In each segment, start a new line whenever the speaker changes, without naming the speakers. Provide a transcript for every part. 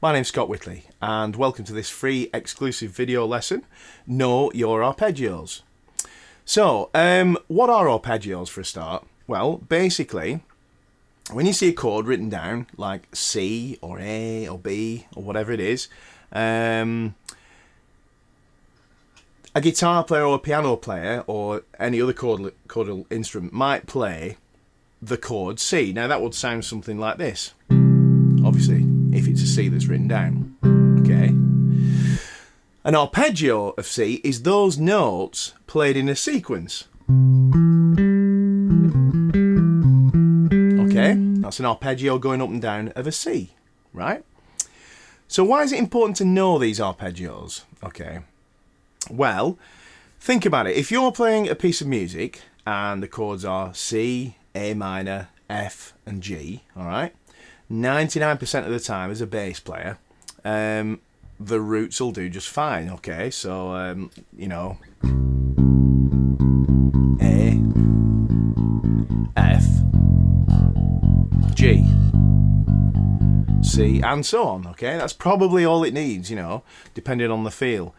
My name's Scott Whitley and welcome to this free exclusive video lesson, Know Your Arpeggios. So, what are arpeggios for a start? Well, basically, when you see a chord written down, like C or A or B or whatever it is, a guitar player or a piano player or any other chordal instrument might play the chord C. Now that would sound something like this, obviously, if it's a C that's written down. Okay. An arpeggio of C is those notes played in a sequence. Okay, that's an arpeggio going up and down of a C, right? So why is it important to know these arpeggios? Okay, well, think about it. If you're playing a piece of music and the chords are C, A minor, F and G, all right, 99% of the time as a bass player, the roots will do just fine. Okay, so you know, A, F, G, C, and so on. Okay, that's probably all it needs, you know, depending on the feel.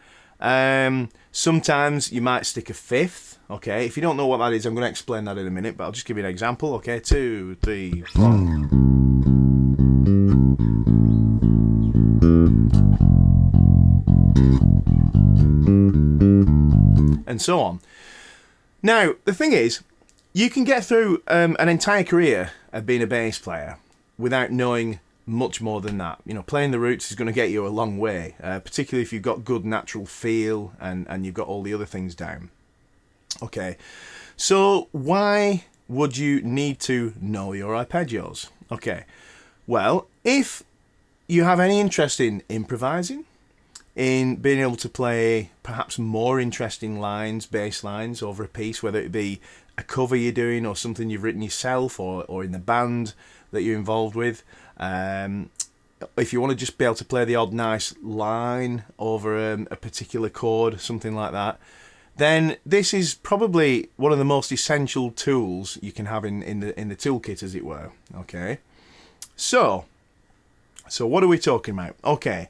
Sometimes you might stick a fifth. Okay, if you don't know what that is, I'm going to explain that in a minute, but I'll just give you an example. Okay, 2, 3, 4. And so on. Now, the thing is, you can get through an entire career of being a bass player without knowing much more than that. You know, playing the roots is going to get you a long way, particularly if you've got good natural feel and you've got all the other things down. Okay, so why would you need to know your arpeggios? Okay, well, if you have any interest in improvising, in being able to play perhaps more interesting lines, bass lines over a piece, whether it be a cover you're doing or something you've written yourself or in the band that you're involved with, if you want to just be able to play the odd nice line over a particular chord, something like that, then this is probably one of the most essential tools you can have in the toolkit, as it were. Okay, so what are we talking about? Okay,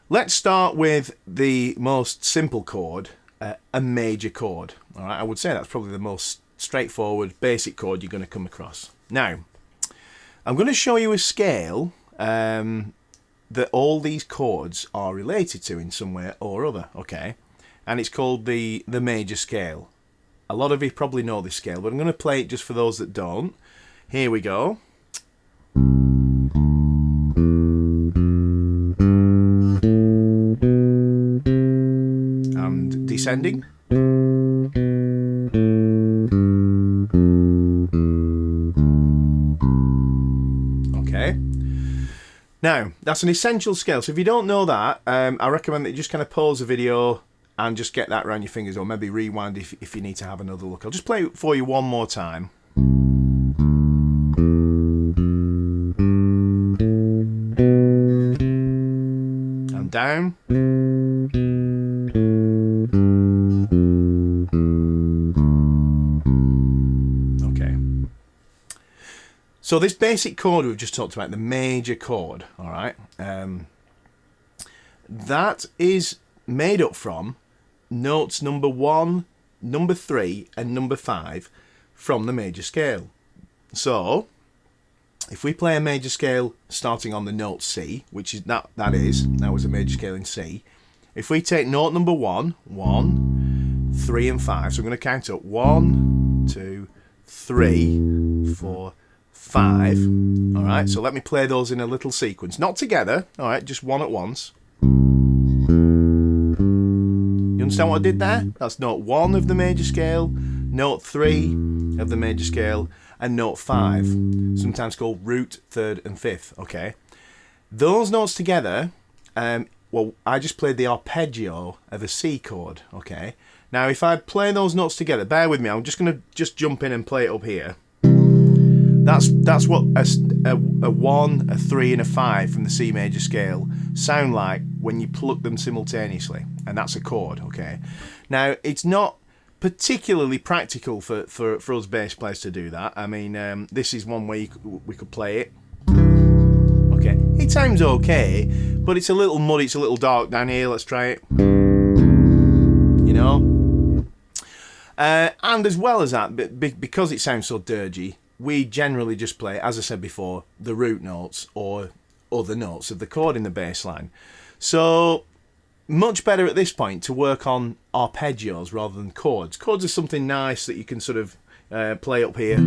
let's start with the most simple chord, a major chord. All right, I would say that's probably the most straightforward, basic chord you're going to come across. Now, I'm going to show you a scale that all these chords are related to in some way or other. Okay, and it's called the major scale. A lot of you probably know this scale, but I'm going to play it just for those that don't. Here we go. And descending. Okay. Now, that's an essential scale. So if you don't know that, I recommend that you just kind of pause the video and just get that around your fingers, or maybe rewind if you need to have another look. I'll just play it for you one more time. And down. Okay. So this basic chord we've just talked about, the major chord, all right, that is made up from notes number 1, number 3, and number 5 from the major scale. So, if we play a major scale starting on the note C, which is that was a major scale in C. If we take note number 1, 3, and 5, so I'm going to count up 1, 2, 3, 4, 5. All right, so let me play those in a little sequence, not together. All right, just one at once. You understand what I did there? That's note 1 of the major scale, note 3 of the major scale, and note 5, sometimes called root, 3rd, and 5th. Okay, those notes together. Well, I just played the arpeggio of a C chord. Okay, now if I play those notes together, bear with me. I'm just going to jump in and play it up here. That's what a 1, a 3, and a 5 from the C major scale sound like when you pluck them simultaneously, and that's a chord. Okay, now it's not particularly practical for us bass players to do that. I mean, this is one way we could play it. Okay, It sounds okay, but it's a little muddy, it's a little dark down here. Let's try it. You know? And as well as that, because it sounds so dirgy, we generally just play, as I said before, the root notes or other notes of the chord in the bass line. So, much better at this point to work on arpeggios rather than chords. Chords are something nice that you can sort of play up here.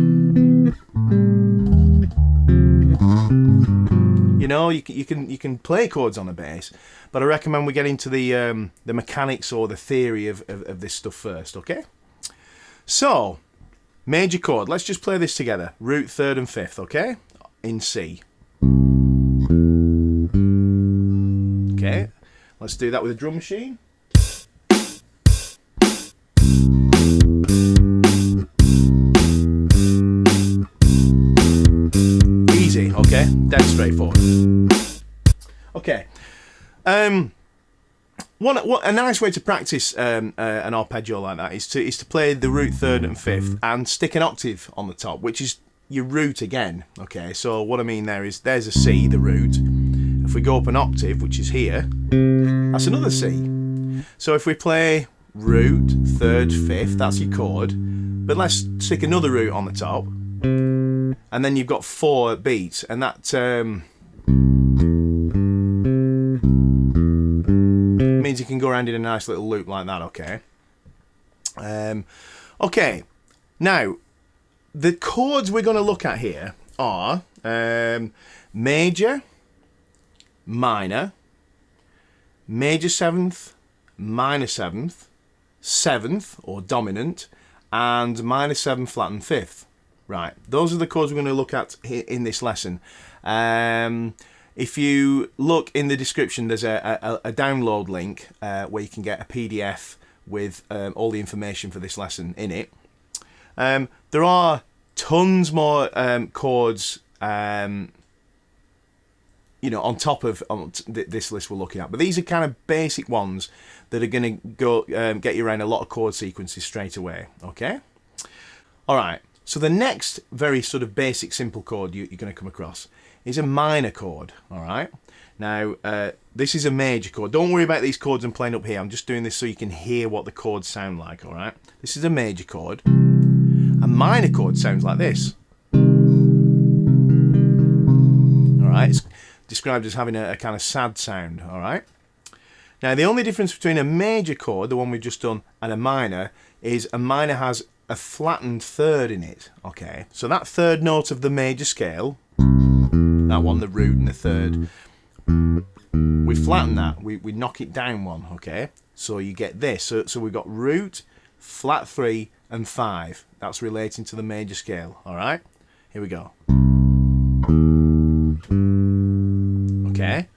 You know, you can play chords on a bass, but I recommend we get into the mechanics or the theory of this stuff first, okay? So, major chord. Let's just play this together. Root, third and fifth, okay? In C. Okay, let's do that with a drum machine. Easy, okay? Dead straightforward. Okay. A nice way to practice an arpeggio like that is to play the root, third and fifth and stick an octave on the top, which is your root again. Okay, so what I mean there is there's a C, the root. If we go up an octave, which is here, that's another C. So if we play root, third, fifth, that's your chord. But let's stick another root on the top, and then you've got 4 beats, and that means you can go around in a nice little loop like that, okay? Okay, now, the chords we're going to look at here are major, minor, major 7th, minor 7th, 7th or dominant, and minor 7 flat and 5th. Right, those are the chords we're going to look at in this lesson. If you look in the description, there's a download link where you can get a PDF with all the information for this lesson in it. There are tons more chords, you know, on top of this list we're looking at, but these are kind of basic ones that are going to go get you around a lot of chord sequences straight away. Okay. All right. So the next very sort of basic simple chord you're going to come across is a minor chord. All right. Now this is a major chord. Don't worry about these chords I'm playing up here. I'm just doing this so you can hear what the chords sound like. All right. This is a major chord. A minor chord sounds like this. All right. It's described as having a kind of sad sound. All right. Now the only difference between a major chord, the one we've just done, and a minor is a minor has a flattened third in it. Okay, so that third note of the major scale, that one, the root and the third, we flatten that, we knock it down one. Okay, so you get this. So we've got root, flat 3 and 5. That's relating to the major scale. All right, here we go. Okay,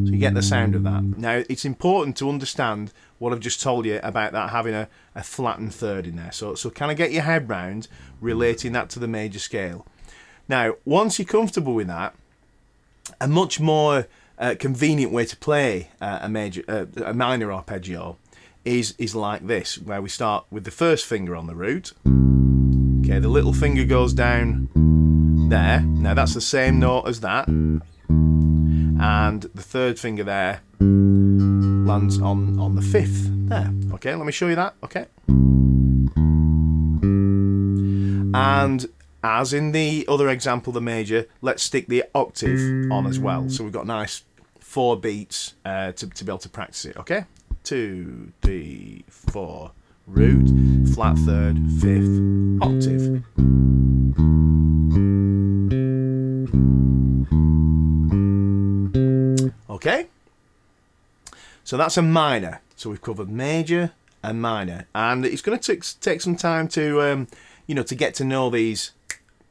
so you get the sound of that. Now it's important to understand what I've just told you about that having a flattened third in there. So kind of get your head round relating that to the major scale. Now, once you're comfortable with that, a much more convenient way to play a minor arpeggio is like this, where we start with the first finger on the root. Okay, the little finger goes down there. Now that's the same note as that, and the third finger there lands on the 5th there. Okay, let me show you that. Okay, and as in the other example, the major, let's stick the octave on as well. So we've got nice 4 beats to be able to practice it. Okay, 2, 3, 4, root, flat third, 5th, octave. Okay, so that's a minor. So we've covered major and minor, and it's going to take some time to to get to know these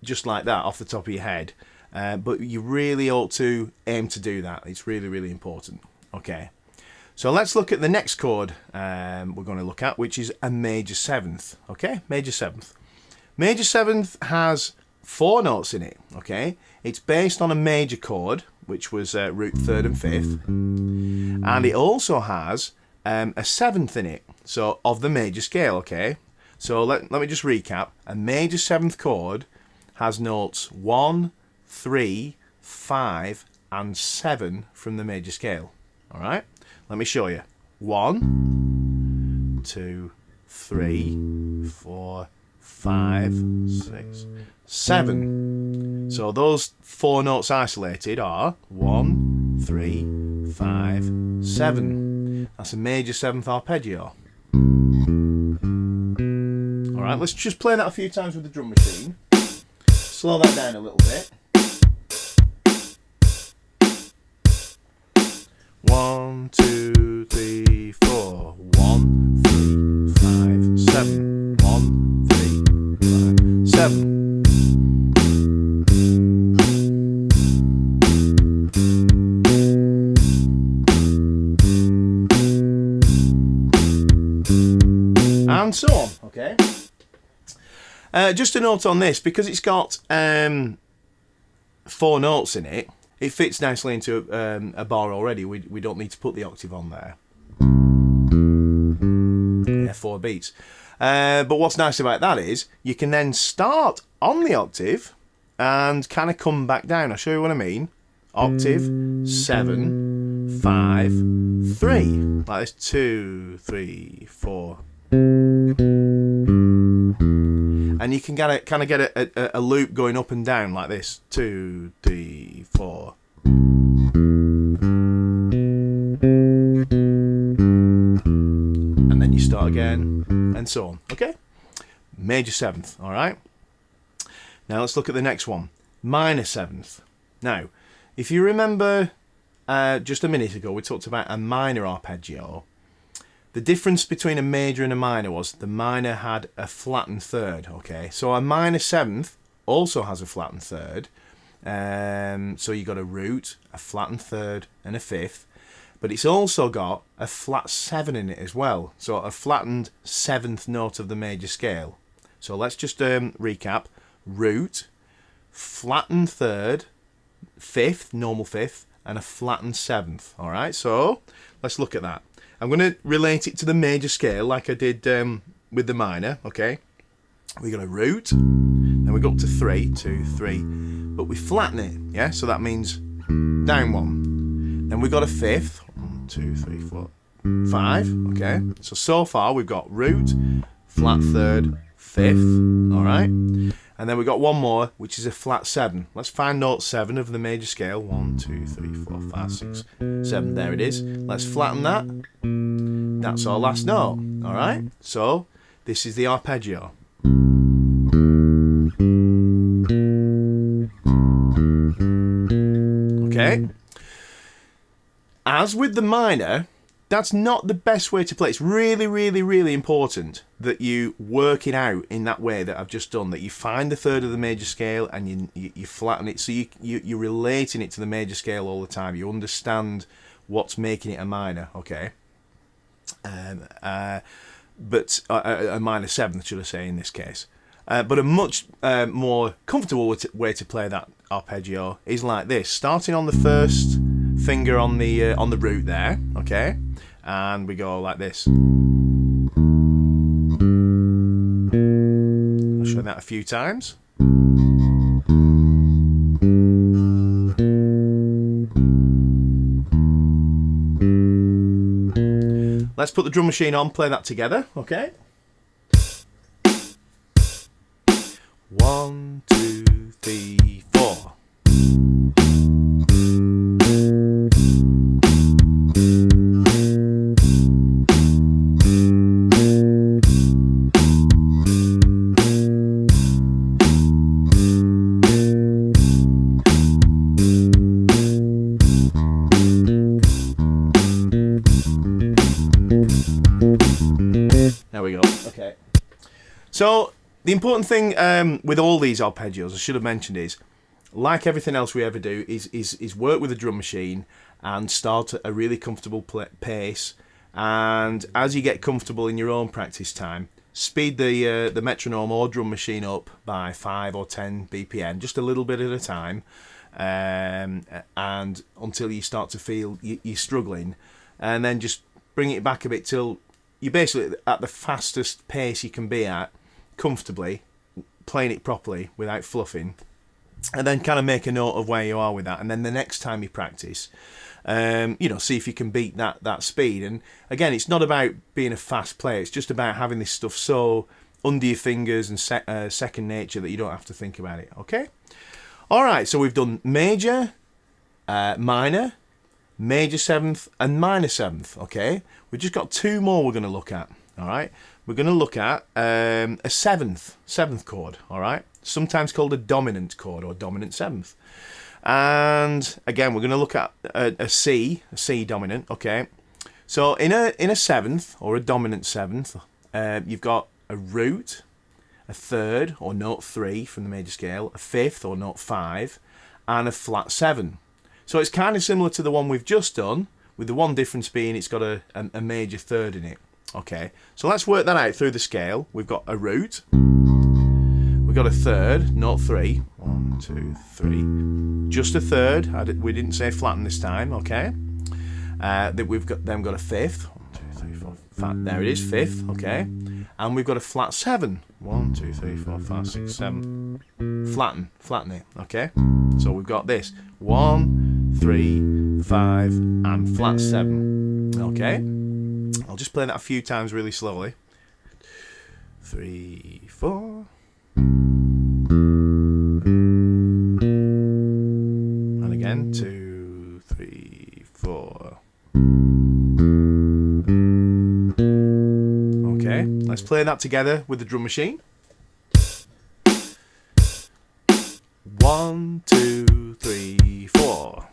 just like that off the top of your head. But you really ought to aim to do that. It's really, really important. Okay, so let's look at the next chord we're going to look at, which is a major 7th. Okay, major 7th. Major 7th has 4 notes in it. Okay, it's based on a major chord, which was root, third and 5th, and it also has a 7th in it, so of the major scale. Okay, so let me just recap. A major 7th chord has notes 1, 3, 5 and 7 from the major scale. All right, let me show you. 1, 2, 3, 4, 5, 6, 7. So those 4 notes isolated are 1, 3, 5, 7. That's a major 7th arpeggio. Alright, let's just play that a few times with the drum machine. Slow that down a little bit. 1, 2, 3, 4. 1, 3, 5, 7. 1, 3, 5, 7. And so on, okay? Just a note on this, because it's got 4 notes in it, it fits nicely into a bar already. We don't need to put the octave on there. Yeah, 4 beats. But what's nice about that is you can then start on the octave and kind of come back down. I'll show you what I mean. Octave, 7, 5, 3. Like this, 2, 3, 4. And you can kind of get a loop going up and down like this. 2, 3, 4. And then you start again, and so on. Okay? Major 7th, alright? Now let's look at the next one. Minor 7th. Now, if you remember just a minute ago, we talked about a minor arpeggio. The difference between a major and a minor was the minor had a flattened third, okay? So a minor 7th also has a flattened third. So you got a root, a flattened third, and a 5th. But it's also got a flat 7 in it as well. So a flattened 7th note of the major scale. So let's just recap. Root, flattened third, 5th, normal 5th, and a flattened 7th. All right, so let's look at that. I'm going to relate it to the major scale like I did with the minor, okay? We got a root, then we go up to 3, 2, 3, but we flatten it, yeah? So that means down 1. Then we got a 5th, 1, 2, 3, 4, 5, okay? So far we've got root, flat 3rd, 5th, all right? And then we got one more, which is a flat 7. Let's find note 7 of the major scale. 1, 2, 3, 4, 5, 6, 7. There it is. Let's flatten that. That's our last note. All right? So, this is the arpeggio. Okay? As with the minor, that's not the best way to play. It's really, really, really important that you work it out in that way that I've just done. That you find the third of the major scale and you flatten it. So you're relating it to the major scale all the time. You understand what's making it a minor, okay? But a minor 7th, should I say, in this case. But a much more comfortable way to play that arpeggio is like this. Starting on the first finger on the root there, okay, and we go like this. I'll show that a few times. Let's put the drum machine on, play that together, okay? 1, 2, 3, 4. There we go. Okay. So the important thing with all these arpeggios, I should have mentioned, is like everything else we ever do, is work with a drum machine and start at a really comfortable pace. And as you get comfortable in your own practice time, speed the metronome or drum machine up by 5 or 10 BPM, just a little bit at a time, and until you start to feel you're struggling, and then just bring it back a bit till you're basically at the fastest pace you can be at comfortably playing it properly without fluffing, and then kind of make a note of where you are with that, and then the next time you practice, you know, see if you can beat that speed. And again, it's not about being a fast player, it's just about having this stuff so under your fingers and second nature that you don't have to think about it. Okay, all right, so we've done major, minor, major seventh, and minor seventh. Okay, we've just got two more we're going to look at. All right, we're going to look at a seventh chord. All right, sometimes called a dominant chord or dominant seventh. And again, we're going to look at a C dominant. Okay, so in a seventh or a dominant seventh, you've got a root, a third or note 3 from the major scale, a fifth or note 5, and a flat 7. So it's kind of similar to the one we've just done, with the one difference being it's got a major third in it. Okay, so let's work that out through the scale. We've got a root, we've got a third, note 3, 1, 2, 3, just a third. We didn't say flatten this time. Okay, that we've got a fifth. 1, 2, 3, 4. There it is, fifth. Okay, and we've got a flat 7. 1, 2, 3, 4, 5, 6, 7. Flatten it. Okay, so we've got this 1, 3, 5, and flat 7. Okay, I'll just play that a few times really slowly. 3, 4. And again, 2, 3, 4. Okay, let's play that together with the drum machine. 1, 2, 3, 4.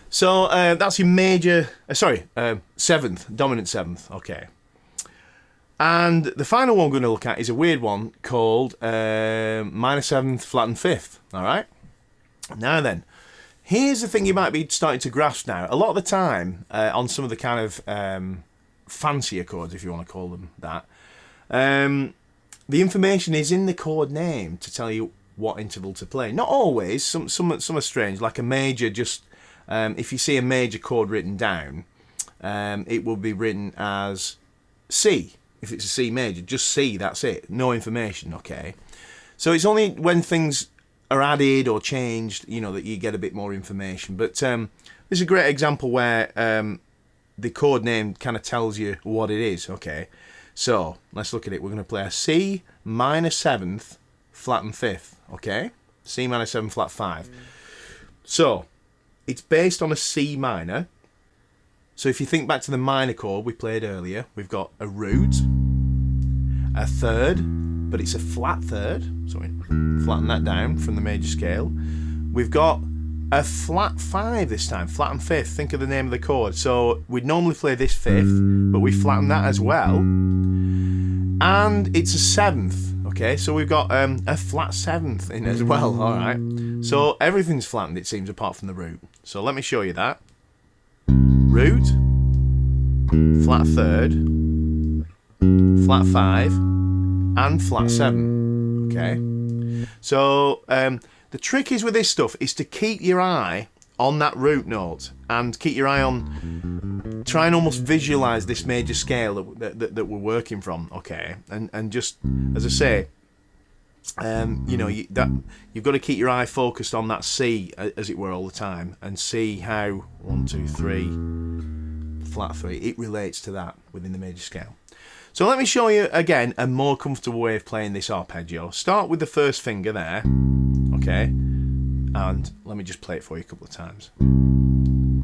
So that's your major, seventh, dominant seventh. Okay. And the final one we're going to look at is a weird one called minor seventh, flattened fifth. All right. Now then, here's the thing you might be starting to grasp now. A lot of the time on some of the kind of fancier chords, if you want to call them that, the information is in the chord name to tell you what interval to play. Not always. Some are strange, like a major just. If you see a major chord written down, it will be written as C. If it's a C major, just C, that's it. No information, okay? So it's only when things are added or changed, you know, that you get a bit more information. But this is a great example where the chord name kind of tells you what it is, okay? So let's look at it. We're going to play a C minor seventh, flattened fifth, okay? C minor 7, flat 5. So it's based on a C minor. So if you think back to the minor chord we played earlier, we've got a root, a third, but it's a flat third. So we flatten that down from the major scale. We've got a flat 5 this time, flattened fifth. Think of the name of the chord. So we'd normally play this fifth, but we flatten that as well. And it's a seventh. Okay, so we've got a flat seventh in as well. All right, so everything's flattened, it seems, apart from the root. So let me show you that. Root, flat third, flat 5, and flat 7. Okay, so the trick is with this stuff is to keep your eye on that root note and keep your eye on, try and almost visualize this major scale that we're working from. Okay, and just as I say, you know, you've got to keep your eye focused on that C, as it were, all the time, and see how 1, 2, 3, flat 3, it relates to that within the major scale. So let me show you again a more comfortable way of playing this arpeggio. Start with the first finger there, okay, and let me just play it for you a couple of times.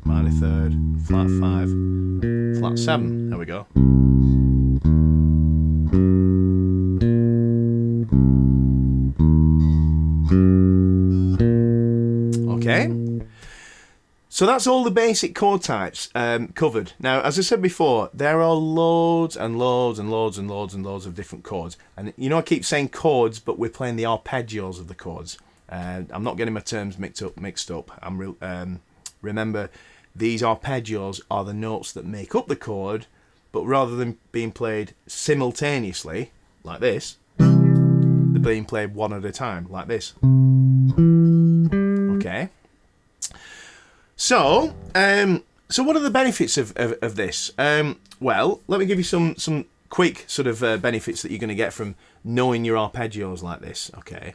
Minor third, flat 5, flat 7. There we go. Okay, so that's all the basic chord types covered. Now, as I said before, there are loads and loads and loads and loads and loads of different chords. And you know, I keep saying chords, but we're playing the arpeggios of the chords. I'm not getting my terms mixed up. Remember, these arpeggios are the notes that make up the chord, but rather than being played simultaneously, like this, they're being played one at a time, like this. Okay. So what are the benefits of this? Well, let me give you some quick sort of benefits that you're going to get from knowing your arpeggios like this. Okay.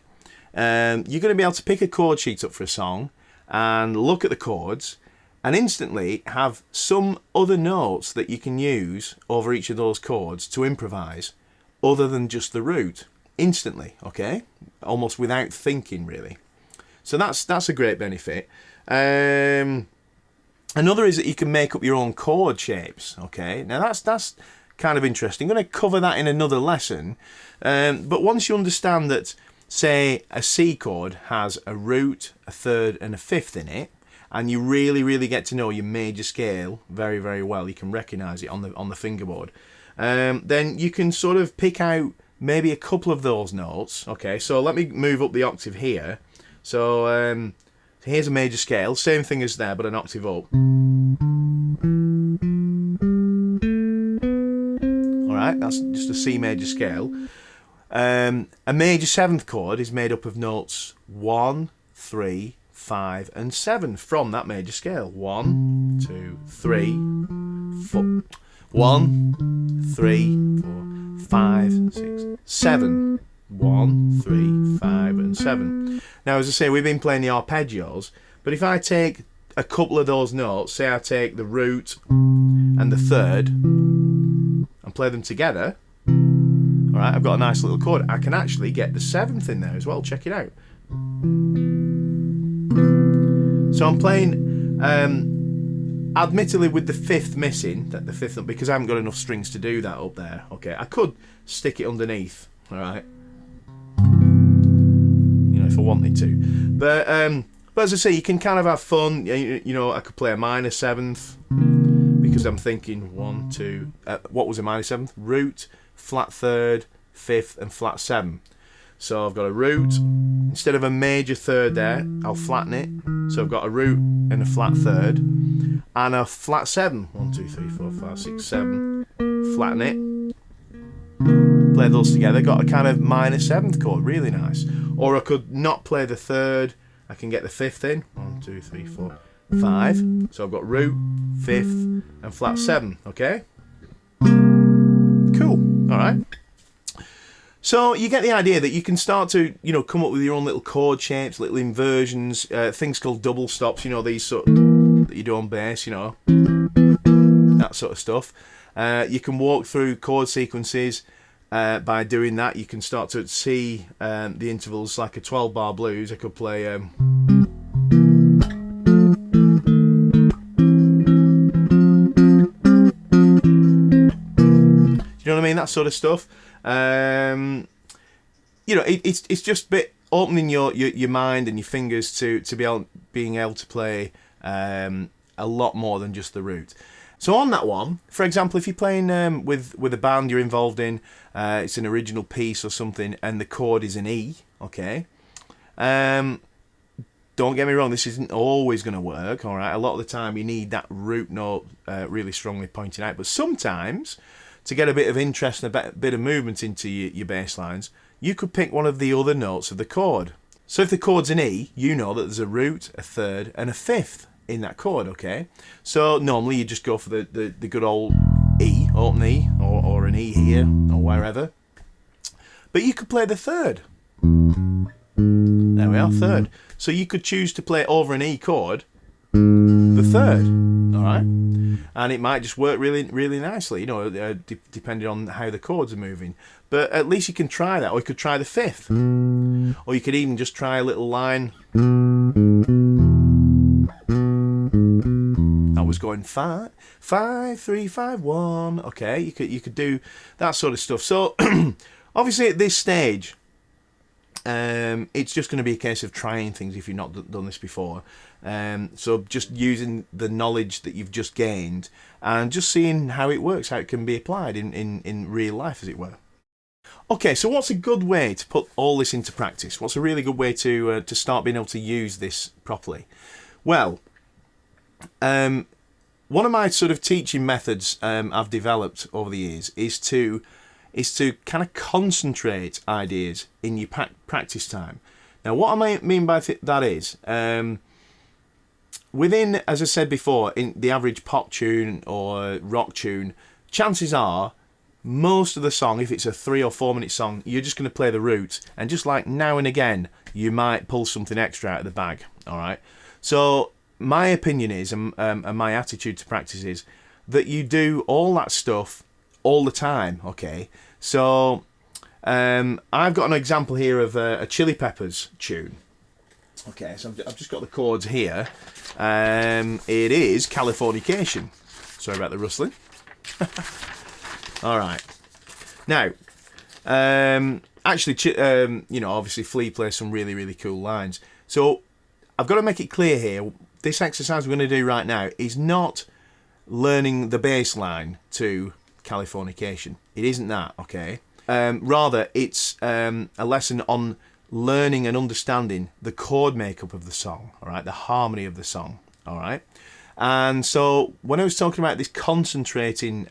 You're going to be able to pick a chord sheet up for a song and look at the chords and instantly have some other notes that you can use over each of those chords to improvise other than just the root instantly, okay? Almost without thinking, really. So that's a great benefit. Another is that you can make up your own chord shapes, okay? Now that's kind of interesting. I'm going to cover that in another lesson. But once you understand that, say, a C chord has a root, a third, and a fifth in it, and you really get to know your major scale very, very well, you can recognise it on the fingerboard, then you can sort of pick out maybe a couple of those notes. Okay, so let me move up the octave here. So here's a major scale, same thing as there, but an octave up. Alright, that's just a C major scale. A major seventh chord is made up of notes 1, 3, 5 and 7 from that major scale. 1, 2, 3, 4. 1, 3, 4, 5, 6, 7. 1, 3, 5 and 7. Now, as I say, we've been playing the arpeggios, but if I take a couple of those notes, say I take the root and the third and play them together, alright, I've got a nice little chord. I can actually get the seventh in there as well. Check it out. So I'm playing, admittedly with the fifth missing, the fifth, because I haven't got enough strings to do that up there. Okay, I could stick it underneath, alright, you know, if I wanted to. But as I say, you can kind of have fun. You know, I could play a minor seventh because I'm thinking 1, 2. What was a minor seventh? Root, flat third, fifth, and flat 7. So I've got a root. Instead of a major third there, I'll flatten it. So I've got a root and a flat third and a flat 7. 1, 2, 3, 4, 5, 6, 7. Flatten it. Play those together. Got a kind of minor seventh chord. Really nice. Or I could not play the third. I can get the fifth in. 1, 2, 3, 4, 5. So I've got root, fifth, and flat 7. Okay? Cool. Alright. So you get the idea that you can start to, you know, come up with your own little chord shapes, little inversions, things called double stops, you know, these sort of, that you do on bass, you know, that sort of stuff. You can walk through chord sequences by doing that. You can start to see the intervals like a 12-bar blues. I could play... do you know what I mean? That sort of stuff. You know, it's just a bit opening your mind and your fingers to being able to play a lot more than just the root. So on that one, for example, if you're playing with a band you're involved in, it's an original piece or something, and the chord is an E, okay? Don't get me wrong, this isn't always going to work, all right? A lot of the time you need that root note really strongly pointed out, but sometimes, to get a bit of interest and a bit of movement into your bass lines, you could pick one of the other notes of the chord. So if the chord's an E, you know that there's a root, a third, and a fifth in that chord, okay? So normally you just go for the good old E, open E, or an E here, or wherever. But you could play the third. There we are, third. So you could choose to play over an E chord, the third, alright? And it might just work really, really nicely, you know, depending on how the chords are moving. But at least you can try that, or you could try the fifth. Or you could even just try a little line. That was going 5, 5, 3, 5, 1. Okay, you could do that sort of stuff. So obviously at this stage, it's just going to be a case of trying things if you've not done this before. So just using the knowledge that you've just gained and just seeing how it works, how it can be applied in real life, as it were. Okay, so what's a good way to put all this into practice? What's a really good way to start being able to use this properly? Well, one of my sort of teaching methods I've developed over the years is to kind of concentrate ideas in your practice time. Now, what I mean by that is, within, as I said before, in the average pop tune or rock tune, chances are most of the song, if it's a 3 or 4 minute song, you're just going to play the root, and just like now and again, you might pull something extra out of the bag. All right. So my opinion is, and my attitude to practice is, that you do all that stuff all the time. Okay. So I've got an example here of a Chili Peppers tune. Okay, so I've just got the chords here. It is Californication. Sorry about the rustling. All right. Now, actually, obviously Flea plays some really, really cool lines. So I've got to make it clear here, this exercise we're going to do right now is not learning the bass line to Californication. It isn't that, okay? Rather, it's a lesson on learning and understanding the chord makeup of the song, all right? The harmony of the song, all right? And so when I was talking about this concentrating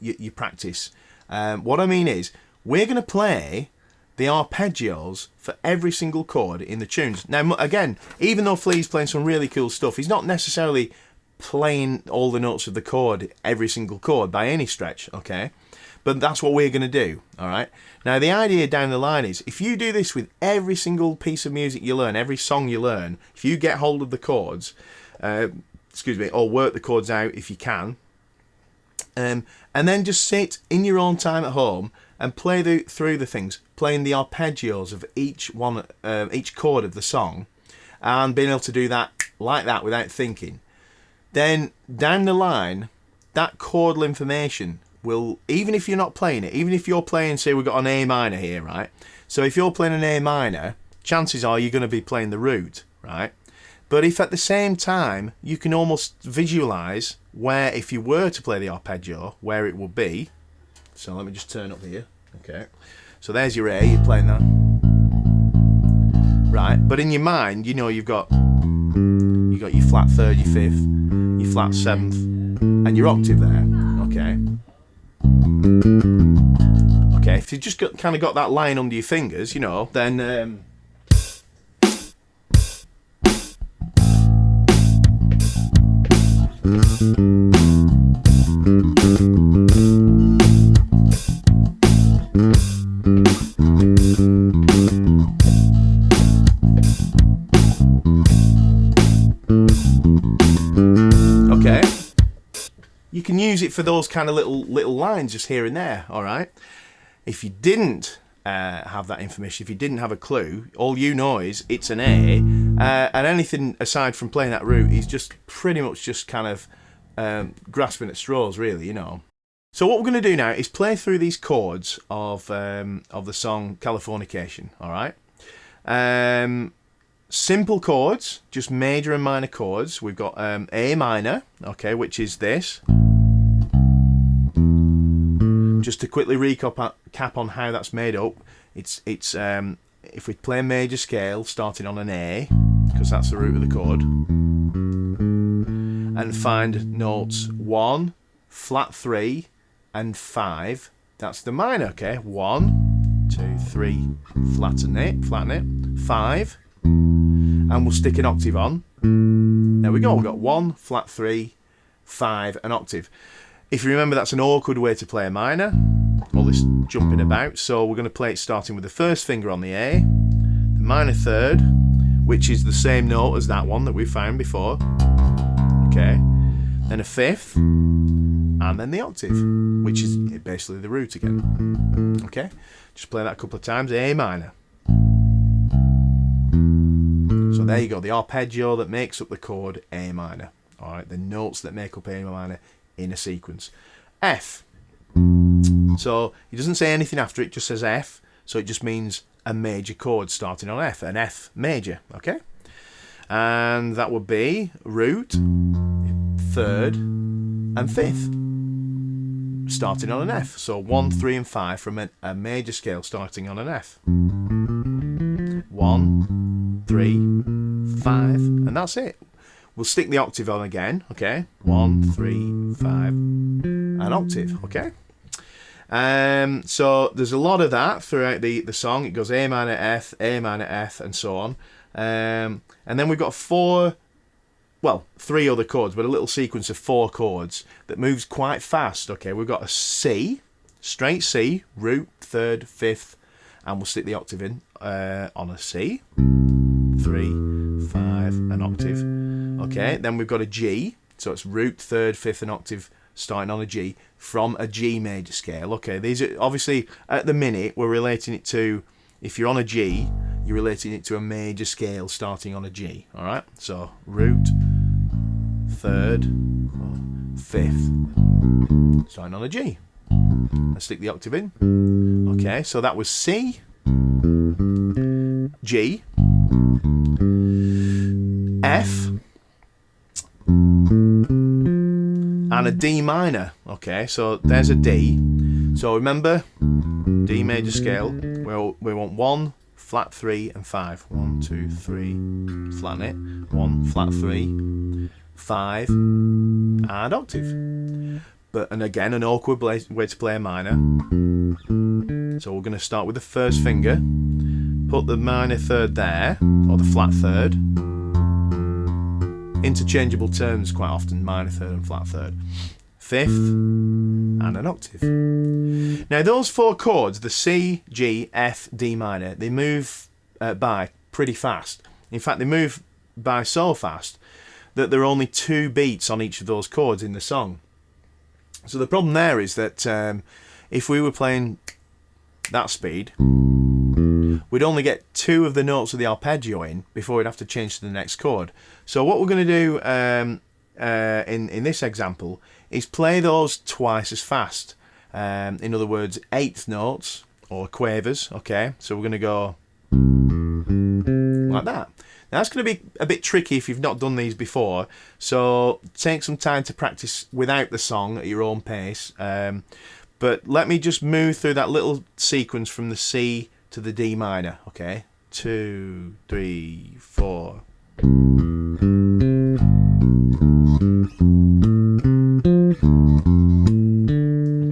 your practice, what I mean is we're going to play the arpeggios for every single chord in the tunes. Now, again, even though Flea's playing some really cool stuff, he's not necessarily playing all the notes of the chord, every single chord by any stretch, okay? But that's what we're going to do, all right? Now, the idea down the line is, if you do this with every single piece of music you learn, every song you learn, if you get hold of the chords, or work the chords out if you can, and then just sit in your own time at home and play through the things, playing the arpeggios of each chord of the song, and being able to do that like that without thinking, then down the line, that chordal information will, even if you're not playing it, even if you're playing, say we've got an A minor here, right? So if you're playing an A minor, chances are you're going to be playing the root, right? But if at the same time you can almost visualize where, if you were to play the arpeggio, where it would be. So let me just turn up here. Okay. So there's your A, you're playing that. Right. But in your mind, you've got your flat third, your fifth, your flat seventh, and your octave there. Okay. Okay, if you've just kind of got that line under your fingers, then okay, you can use it for those kind of little lines just here and there, all right? If you didn't have that information, if you didn't have a clue, all you know is it's an A, and anything aside from playing that root is just pretty much just kind of grasping at straws, really, So what we're going to do now is play through these chords of the song Californication, all right? Simple chords, just major and minor chords. We've got A minor, okay, which is this. Just to quickly recap on how that's made up, it's if we play major scale starting on an A, because that's the root of the chord, and find notes 1, flat 3, and 5, that's the minor, okay? 1, 2, 3, flatten it, 5, and we'll stick an octave on. There we go, we've got 1, flat 3, 5, an octave. If you remember, that's an awkward way to play a minor, all this jumping about, so we're going to play it starting with the first finger on the A, the minor third, which is the same note as that one that we found before, okay, then a fifth, and then the octave, which is basically the root again, okay, just play that a couple of times, A minor. So there you go, the arpeggio that makes up the chord A minor, alright, the notes that make up A minor in a sequence. F. So he doesn't say anything after it, just says F, so it just means a major chord starting on F, an F major, okay? And that would be root, third, and fifth. starting on an F. So 1, 3, and 5 from a major scale starting on an F. 1, 3, 5, and that's it. We'll stick the octave on again, okay? 1, 3, 5, an octave, okay? So there's a lot of that throughout the song. It goes A minor, F, and so on. And then we've got 3 other chords, but a little sequence of 4 chords that moves quite fast, okay? We've got a C, straight C, root, 3rd, 5th, and we'll stick the octave in on a C. 3, 5, an octave. Okay, then we've got a G, so it's root, 3rd, 5th, and octave starting on a G from a G major scale. Okay, these are obviously at the minute we're relating it to, if you're on a G, you're relating it to a major scale starting on a G. All right, so root, 3rd, 5th, starting on a G. Let's stick the octave in. Okay, so that was C, G, F, and a D minor. Okay, so there's a D. So remember, D major scale, we want 1, flat 3, and 5. 1, 2, 3, flatten it. 1, flat 3, 5, and octave. And again, an awkward way to play a minor. So we're going to start with the first finger, put the minor 3rd there, or the flat 3rd. Interchangeable terms quite often, minor 3rd and flat 3rd. 5th, and an octave. Now those 4 chords, the C, G, F, D minor, they move by pretty fast. In fact, they move by so fast that there are only 2 beats on each of those chords in the song. So the problem there is that if we were playing that speed, we'd only get 2 of the notes of the arpeggio in before we'd have to change to the next chord. So what we're going to do in this example is play those twice as fast. In other words, 8th notes or quavers. Okay, so we're going to go like that. Now that's going to be a bit tricky if you've not done these before, so take some time to practice without the song at your own pace. But let me just move through that little sequence from the C to the D minor. Okay, 2, 3, 4.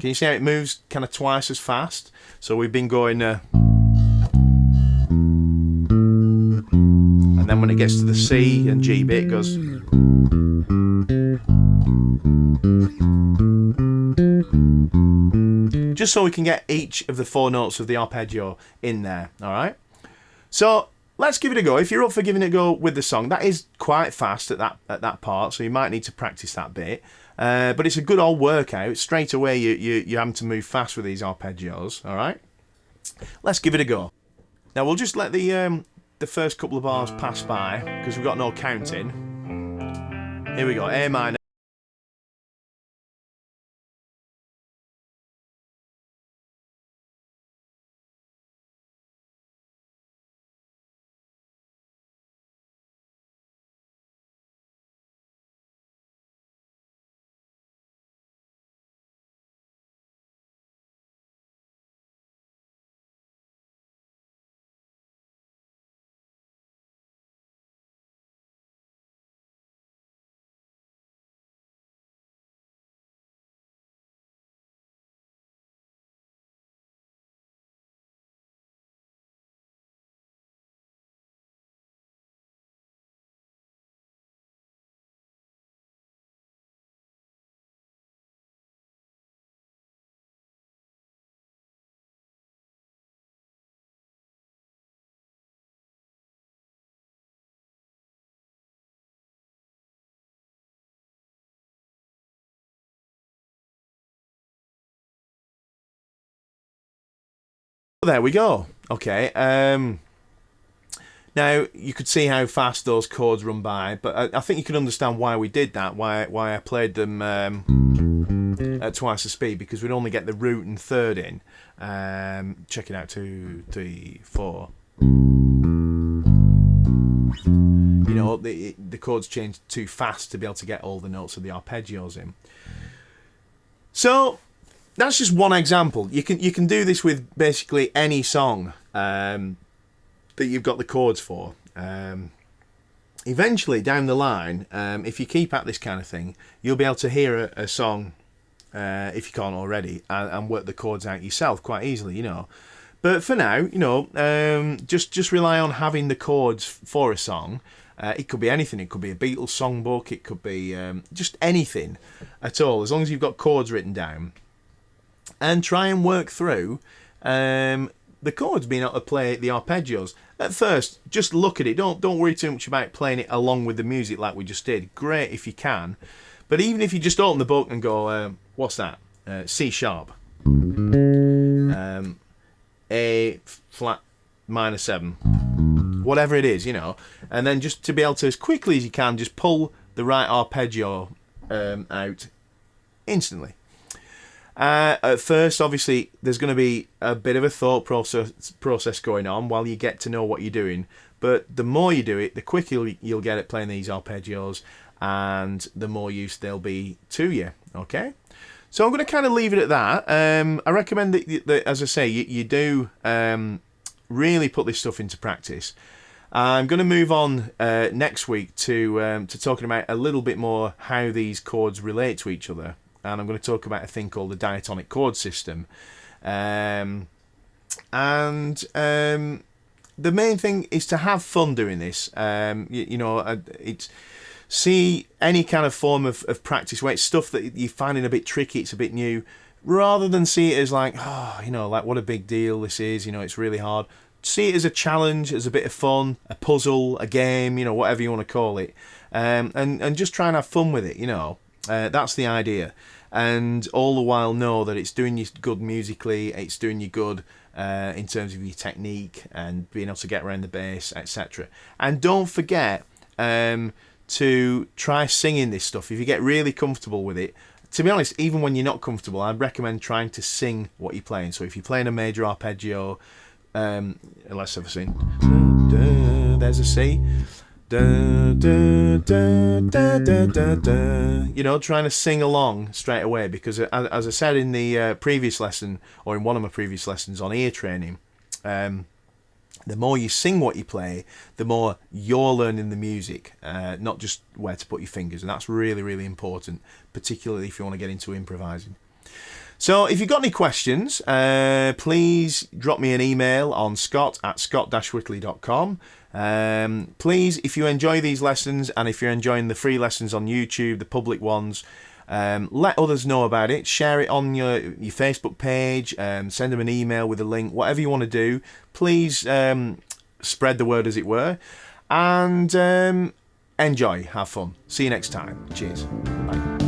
Can you see how it moves kind of twice as fast? So we've been going and then when it gets to the C and G bit, it goes. Just so we can get each of the 4 notes of the arpeggio in there, all right? So let's give it a go. If you're up for giving it a go with the song, that is quite fast at that part, so you might need to practice that bit. But it's a good old workout. Straight away, you're having to move fast with these arpeggios, all right? Let's give it a go. Now we'll just let the first couple of bars pass by because we've got no counting. Here we go, A minor. There we go. Okay. Now you could see how fast those chords run by, but I think you can understand why we did that. Why I played them at twice the speed, because we'd only get the root and 3rd in. Check it out. 2, 3, 4. You know, the chords change too fast to be able to get all the notes of the arpeggios in. So that's just one example. You can do this with basically any song that you've got the chords for. Eventually, down the line, if you keep at this kind of thing, you'll be able to hear a song, if you can't already, and work the chords out yourself quite easily, you know. But for now, you know, just rely on having the chords for a song. It could be anything. It could be a Beatles songbook. It could be just anything at all, as long as you've got chords written down. And try and work through the chords, being able to play the arpeggios. At first, just look at it. Don't worry too much about playing it along with the music like we just did. Great if you can. But even if you just open the book and go, what's that? C sharp. A flat minor 7. Whatever it is, you know. And then just to be able to, as quickly as you can, just pull the right arpeggio out instantly. At first, obviously, there's going to be a bit of a thought process going on while you get to know what you're doing. But the more you do it, the quicker you'll get at playing these arpeggios, and the more use they'll be to you. Okay? So I'm going to kind of leave it at that. I recommend that as I say, you do really put this stuff into practice. I'm going to move on next week to talking about a little bit more how these chords relate to each other. And I'm going to talk about a thing called the diatonic chord system. The main thing is to have fun doing this. It's see any kind of form of practice where it's stuff that you're finding a bit tricky, it's a bit new, rather than see it as like, like what a big deal this is, it's really hard. See it as a challenge, as a bit of fun, a puzzle, a game, whatever you want to call it. And just try and have fun with it, That's the idea. And all the while know that it's doing you good musically, it's doing you good in terms of your technique and being able to get around the bass, etc. And don't forget to try singing this stuff. If you get really comfortable with it, to be honest, even when you're not comfortable, I'd recommend trying to sing what you're playing. So if you're playing a major arpeggio, let's have a sing. There's a C. Trying to sing along straight away, because as I said in the previous lesson, or in one of my previous lessons on ear training, the more you sing what you play, the more you're learning the music, not just where to put your fingers. And that's really, really important, particularly if you want to get into improvising. So if you've got any questions, please drop me an email on scott@scott-whitley.com. Please, if you enjoy these lessons, and if you're enjoying the free lessons on YouTube, the public ones, let others know about it. Share it on your Facebook page, send them an email with a link, whatever you want to do. Please spread the word, as it were, and enjoy, have fun. See you next time. Cheers. Bye.